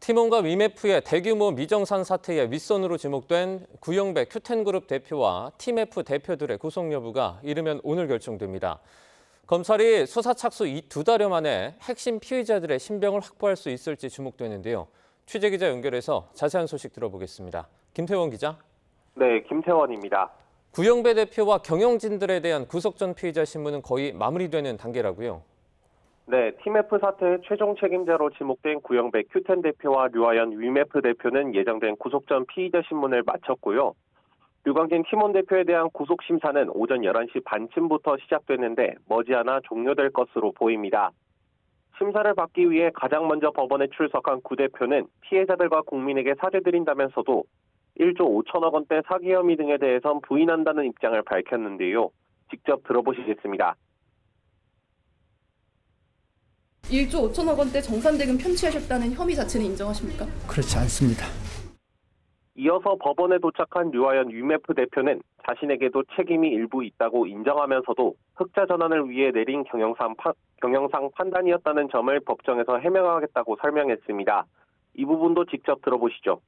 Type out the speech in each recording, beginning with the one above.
팀원과 위메프의 대규모 미정산 사태에 윗선으로 지목된 구영배 큐텐그룹 대표와 팀F 대표들의 구속 여부가 이르면 오늘 결정됩니다. 검찰이 수사 착수 이 2달여 만에 핵심 피의자들의 신병을 확보할 수 있을지 주목되는데요. 취재기자 연결해서 자세한 소식 들어보겠습니다. 김태원 기자. 네, 김태원입니다. 구영배 대표와 경영진들에 대한 구속 전 피의자 신문은 거의 마무리되는 단계라고요. 네, 팀F 사태의 최종 책임자로 지목된 구영배 큐텐 대표와 류하연 위메프 대표는 예정된 구속 전 피의자 신문을 마쳤고요. 류광진 팀원 대표에 대한 구속 심사는 오전 11시 반쯤부터 시작됐는데 머지않아 종료될 것으로 보입니다. 심사를 받기 위해 가장 먼저 법원에 출석한 구 대표는 피해자들과 국민에게 사죄드린다면서도 1조 5천억 원대 사기 혐의 등에 대해선 부인한다는 입장을 밝혔는데요. 직접 들어보시겠습니다. 1조 5천억 원대 정산대금 편취하셨다는 혐의 자체는 인정하십니까? 그렇지 않습니다. 이어서 법원에 도착한 류하연 위메프 대표는 자신에게도 책임이 일부 있다고 인정하면서도 흑자 전환을 위해 내린 경영상 판단이었다는 점을 법정에서 해명하겠다고 설명했습니다. 이 부분도 직접 들어보시죠.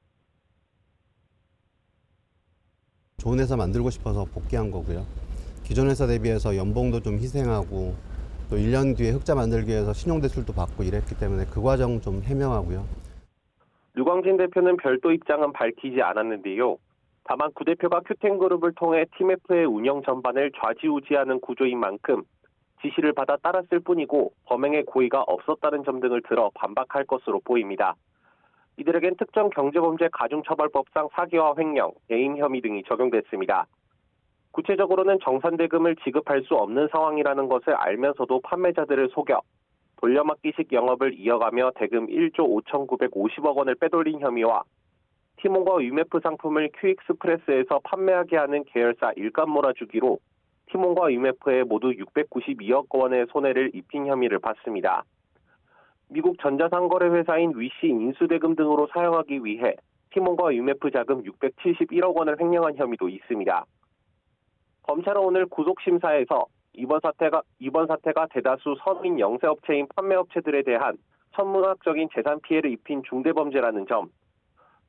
좋은 회사 만들고 싶어서 복귀한 거고요. 기존 회사 대비해서 연봉도 좀 희생하고 또 1년 뒤에 흑자 만들기 위해서 신용대출도 받고 이랬기 때문에 그 과정 좀 해명하고요. 류광진 대표는 별도 입장은 밝히지 않았는데요. 다만 구 대표가 큐텐그룹을 통해 팀F의 운영 전반을 좌지우지하는 구조인 만큼 지시를 받아 따랐을 뿐이고 범행의 고의가 없었다는 점 등을 들어 반박할 것으로 보입니다. 이들에겐 특정 경제범죄 가중처벌법상 사기와 횡령, 해임 혐의 등이 적용됐습니다. 구체적으로는 정산대금을 지급할 수 없는 상황이라는 것을 알면서도 판매자들을 속여 돌려막기식 영업을 이어가며 대금 1조 5,950억 원을 빼돌린 혐의와 팀원과 위메프 상품을 큐익스프레스에서 판매하게 하는 계열사 일감 몰아주기로 팀원과 위메프에 모두 692억 원의 손해를 입힌 혐의를 받습니다. 미국 전자상거래 회사인 위시 인수대금 등으로 사용하기 위해 팀원과 위메프 자금 671억 원을 횡령한 혐의도 있습니다. 검찰은 오늘 구속심사에서 이번 사태가 대다수 서민 영세업체인 판매업체들에 대한 천문학적인 재산 피해를 입힌 중대범죄라는 점,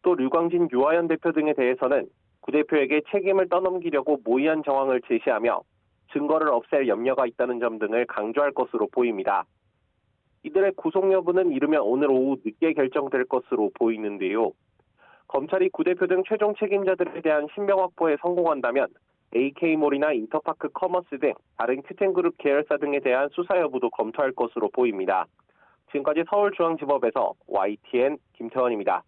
또 류광진, 유하연 대표 등에 대해서는 구 대표에게 책임을 떠넘기려고 모의한 정황을 제시하며 증거를 없앨 염려가 있다는 점 등을 강조할 것으로 보입니다. 이들의 구속 여부는 이르면 오늘 오후 늦게 결정될 것으로 보이는데요. 검찰이 구 대표 등 최종 책임자들에 대한 신병 확보에 성공한다면 AK몰이나 인터파크 커머스 등 다른 큐텐그룹 계열사 등에 대한 수사 여부도 검토할 것으로 보입니다. 지금까지 서울중앙지법에서 YTN 김태원입니다.